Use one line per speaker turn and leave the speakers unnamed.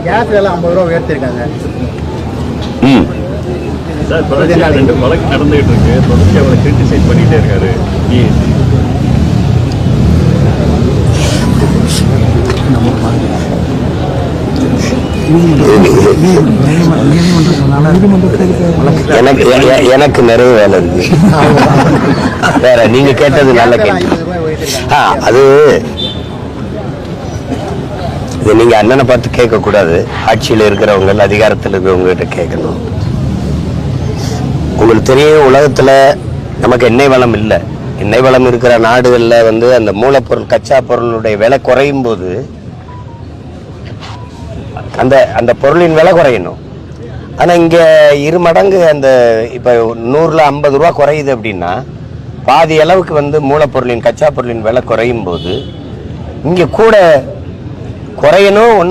Case எல்லாம் 50 ரூபா உயர்த்திருக்காங்க.
Sir தொடர்ச்சியாக 2 வழக்கு நடந்துகிட்டு இருக்கு. தொடர்ச்சியாக அவரை கிரிட்டிசைஸ் பண்ணிட்டே இருக்காரு.
எனக்கு நிறைய வேலை இருக்கு. வேற நீங்க கேட்டது நல்ல கேள்வி. அது இது நீங்க அண்ணனை பார்த்து கேட்க கூடாது. ஆட்சியில் இருக்கிறவங்க, அதிகாரத்தில் இருக்கிறவங்க கிட்ட கேட்கணும். உங்களுக்கு தெரியும், உலகத்துல நமக்கு எண்ணெய் வளம் இல்லை. எண்ணெய் வளம் இருக்கிற நாடுகள்ல அந்த மூலப்பொருள், கச்சா பொருளுடைய விலை குறையும் போது அந்த பொருளின் விலை குறையணும். ஆனா இங்க 2 மடங்கு இப்ப 100ல 50 ரூபா குறையுது அப்படின்னா, பாதி அளவுக்கு மூலப்பொருளின், கச்சா பொருளின் விலை குறையும் போது இங்க கூட குறையணும்.